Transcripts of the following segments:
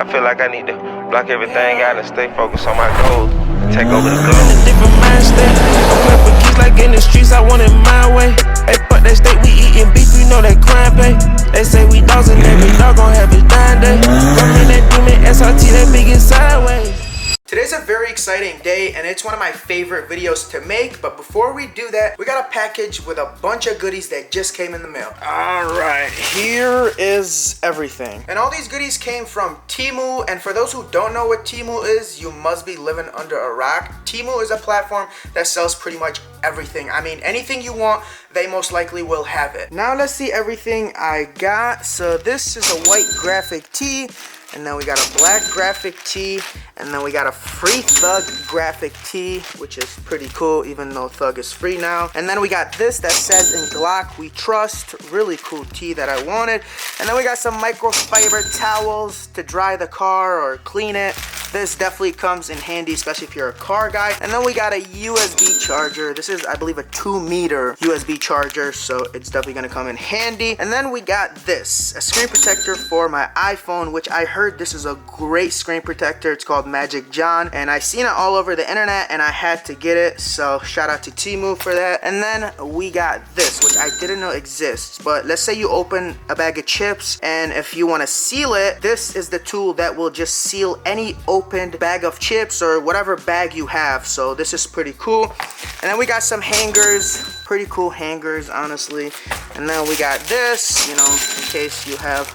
I feel like I need to block everything out and stay focused on my goals. Take over the globe. In a different mind state. I'm playing for keys like in the streets, I want it my way. Hey, fuck that state, we eating beef, we know that crime pay. They say we dogs and every dog gon' have his dying day. Running that demon SRT, that big is sideways. Today's a very exciting day and it's one of my favorite videos to make, but before we do that, we got a package with a bunch of goodies that just came in the mail. Alright, here is everything. And all these goodies came from Teemu, and for those who don't know what Teemu is, you must be living under a rock. Teemu is a platform that sells pretty much everything. I mean, anything you want, they most likely will have it. Now let's see everything I got. So this is a white graphic tee. And then we got a black graphic tee, and then we got a free Thug graphic tee, which is pretty cool, even though Thug is free now. And then we got this that says "In Glock We Trust," really cool tee that I wanted. And then we got some microfiber towels to dry the car or clean it. This definitely comes in handy, especially if you're a car guy. And then we got a USB charger. This is, I believe, a 2-meter USB charger, so it's definitely gonna come in handy. And then we got this, a screen protector for my iPhone, which I heard this is a great screen protector. It's called Magic John, and I seen it all over the internet, and I had to get it. So shout out to Teemu for that. And then we got this, which I didn't know exists. But let's say you open a bag of chips, and if you want to seal it, this is the tool that will just seal any opened bag of chips or whatever bag you have. So this is pretty cool. And then we got some hangers, pretty cool hangers, honestly. And then we got this, you know, in case you have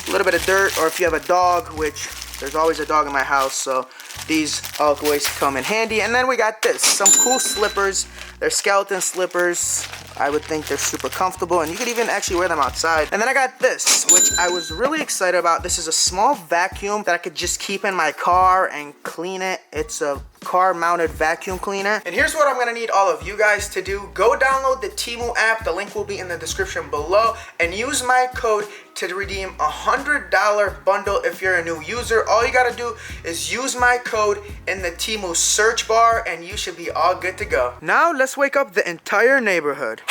a little bit of dirt, or if you have a dog, which there's always a dog in my house, so these always come in handy. And then we got this, some cool slippers. They're skeleton slippers. I would think they're super comfortable, and you could even actually wear them outside. And then I got this, which I was really excited about. This is a small vacuum that I could just keep in my car and clean it. It's a car-mounted vacuum cleaner. And here's what I'm gonna need all of you guys to do. Go download the Teemu app. The link will be in the description below, and use my code to redeem a $100 bundle if you're a new user. All you gotta do is use my code in the Teemu search bar, and you should be all good to go. Now let's wake up the entire neighborhood.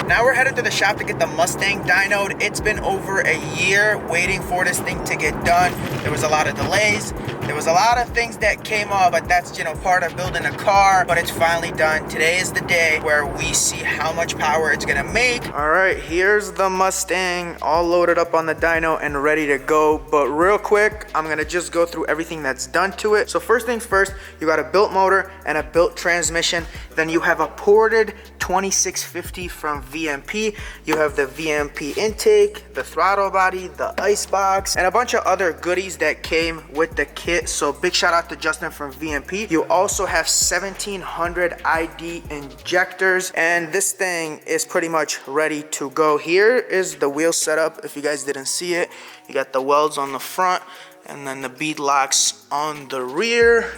Now we're headed to the shop to get the Mustang dynoed. It's been over a year waiting for this thing to get done. There was a lot of delays. There was a lot of things that came up, but that's, you know, part of building a car. But it's finally done. Today is the day where we see how much power it's gonna make. All right, here's the Mustang all loaded up on the dyno and ready to go. But real quick, I'm gonna just go through everything that's done to it. So first things first, you got a built motor and a built transmission. Then you have a ported 2650 from VMP. You have the VMP intake, the throttle body, the ice box, and a bunch of other goodies that came with the kit. So big shout out to Justin from VMP. You also have 1700 ID injectors, and this thing is pretty much ready to go. Here is the wheel setup. If you guys didn't see it, you got the welds on the front and then the bead locks on the rear.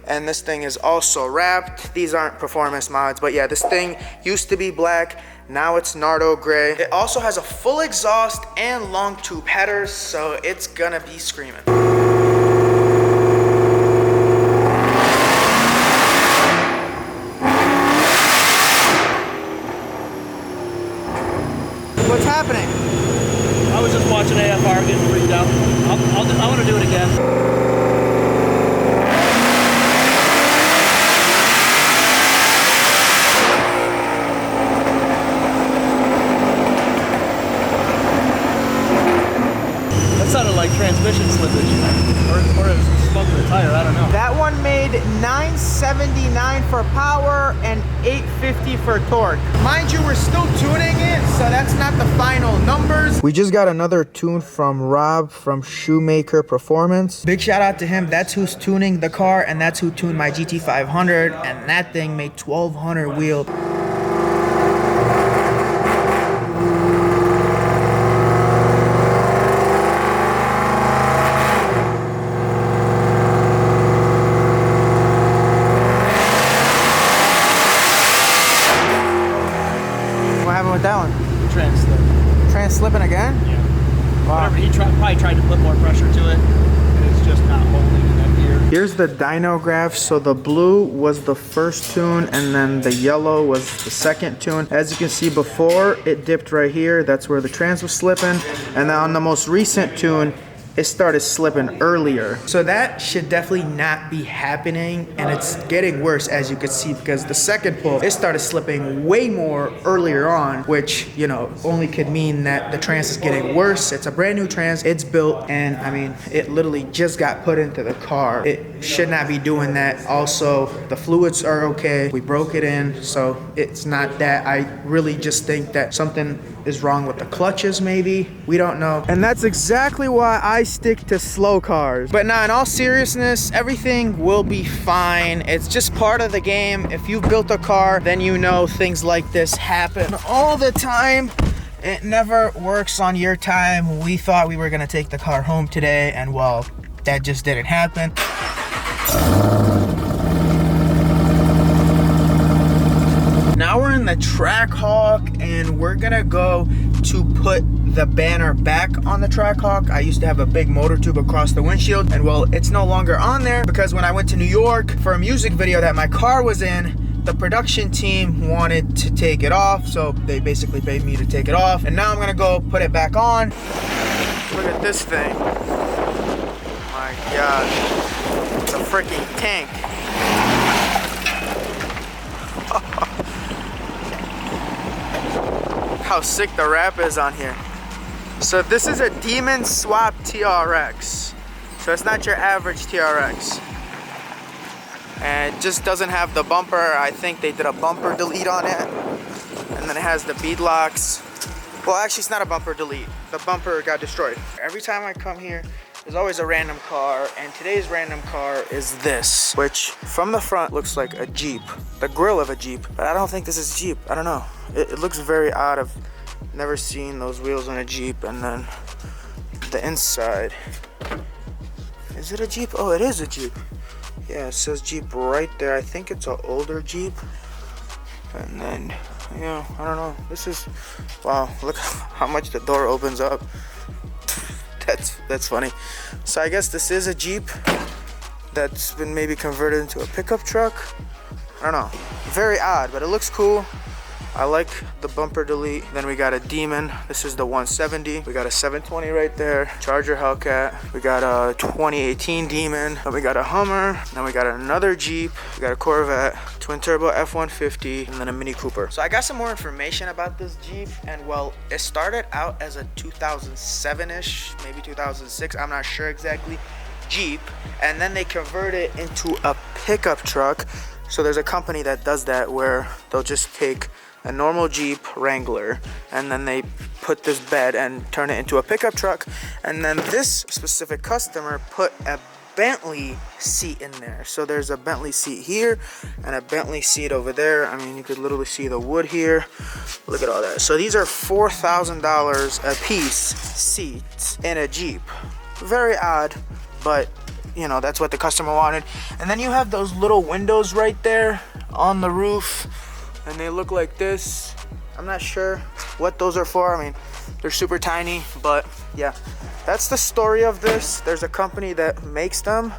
And this thing is also wrapped. These aren't performance mods, but yeah, this thing used to be black. Now it's Nardo gray. It also has a full exhaust and long tube headers, so it's gonna be screaming. What's happening? I was just watching AFR getting freaked out. I want to do it again. Sounded like transmission slippage, or it was smoke in the tire, I don't know. That one made 979 for power and 850 for torque. Mind you, we're still tuning it, so that's not the final numbers. We just got another tune from Rob from Shoemaker Performance. Big shout out to him. That's who's tuning the car, and that's who tuned my GT500, and that thing made 1200 wheel. With that one? Trans-slipping again? Yeah. Wow. Whatever, he probably tried to put more pressure to it, and it's just not holding in that gear. Here's the dyno graph. So the blue was the first tune and then the yellow was the second tune. As you can see before, it dipped right here. That's where the trans was slipping. And then on the most recent tune, it started slipping earlier. So that should definitely not be happening, and it's getting worse, as you can see, because the second pull, it started slipping way more earlier on, which, you know, only could mean that the trans is getting worse. It's a brand new trans, it's built, and I mean, it literally just got put into the car. It should not be doing that. Also, the fluids are okay. We broke it in, so it's not that. I really just think that something is wrong with the clutches, maybe. We don't know. And that's exactly why I stick to slow cars. But now, in all seriousness, everything will be fine. It's just part of the game. If you've built a car, then you know things like this happen all the time. It never works on your time. We thought we were gonna take the car home today, and well, that just didn't happen. Now we're in the Trackhawk, and we're gonna go to put the banner back on the Trackhawk. I used to have a big MotorTube across the windshield, and well, it's no longer on there because when I went to New York for a music video that my car was in, the production team wanted to take it off, so they basically paid me to take it off, and now I'm gonna go put it back on. Look at this thing. My God, it's a freaking tank. How sick the wrap is on here. So this is a Demon Swap TRX. So it's not your average TRX. And it just doesn't have the bumper. I think they did a bumper delete on it. And then it has the bead locks. Well, actually it's not a bumper delete. The bumper got destroyed. Every time I come here, there's always a random car, and today's random car is this, which from the front looks like a Jeep, the grill of a Jeep, but I don't think this is Jeep. I don't know. It looks very odd. I've never seen those wheels on a Jeep. And then the inside, is it a Jeep? Oh, it is a Jeep. Yeah, it says Jeep right there. I think it's an older Jeep. And then, yeah, I don't know. This is, wow, look how much the door opens up. That's funny. So I guess this is a Jeep that's been maybe converted into a pickup truck. I don't know. Very odd, but it looks cool. I like the bumper delete. Then we got a Demon. This is the 170. We got a 720 right there. Charger Hellcat. We got a 2018 Demon. Then we got a Hummer. Then we got another Jeep. We got a Corvette, twin turbo F-150, and then a Mini Cooper. So I got some more information about this Jeep, and well, it started out as a 2007-ish, maybe 2006. I'm not sure exactly. Jeep, and then they converted it into a pickup truck. So there's a company that does that where they'll just take a normal Jeep Wrangler and then they put this bed and turn it into a pickup truck. And then this specific customer put a Bentley seat in there. So there's a Bentley seat here and a Bentley seat over there. I mean, you could literally see the wood here. Look at all that. So these are $4,000 a piece seats in a Jeep. Very odd, but you know, that's what the customer wanted. And then you have those little windows right there on the roof, and they look like this. I'm not sure what those are for. I mean, they're super tiny, but yeah, that's the story of this. There's a company that makes them,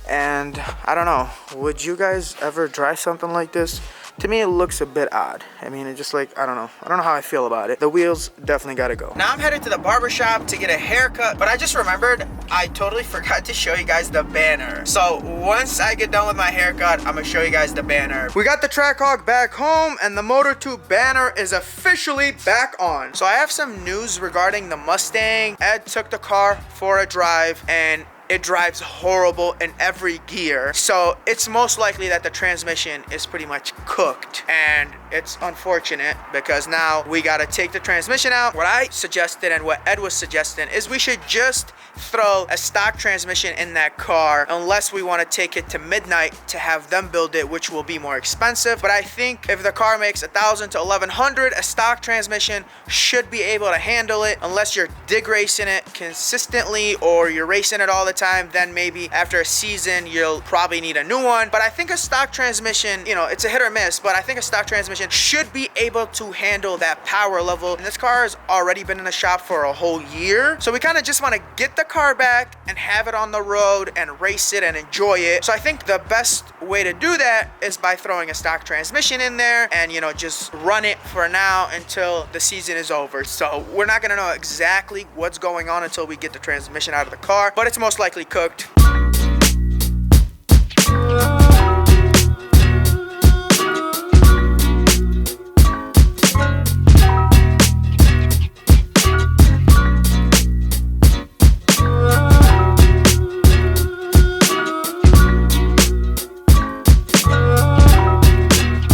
and I don't know, would you guys ever drive something like this? To me, it looks a bit odd. I mean, it just like, I don't know how I feel about it. The wheels definitely gotta go. Now I'm headed to the barbershop to get a haircut, but I just remembered I totally forgot to show you guys the banner. So once I get done with my haircut, I'm gonna show you guys the banner. We got the Trackhawk back home, and the MotorTube banner is officially back on. So I have some news regarding the Mustang. Ed took the car for a drive, and it drives horrible in every gear. So it's most likely that the transmission is pretty much cooked. And it's unfortunate because now we gotta take the transmission out. What I suggested and what Ed was suggesting is we should just throw a stock transmission in that car unless we wanna take it to Midnight to have them build it, which will be more expensive. But I think if the car makes $1,000 to $1,100, a stock transmission should be able to handle it unless you're dig racing it consistently or you're racing it all the time. time, then maybe after a season you'll probably need a new one. But I think a stock transmission, you know, it's a hit or miss, but I think a stock transmission should be able to handle that power level. And this car has already been in the shop for a whole year, so we kind of just want to get the car back and have it on the road and race it and enjoy it. So I think the best way to do that is by throwing a stock transmission in there and, you know, just run it for now until the season is over. So we're not gonna know exactly what's going on until we get the transmission out of the car, but it's most likely cooked.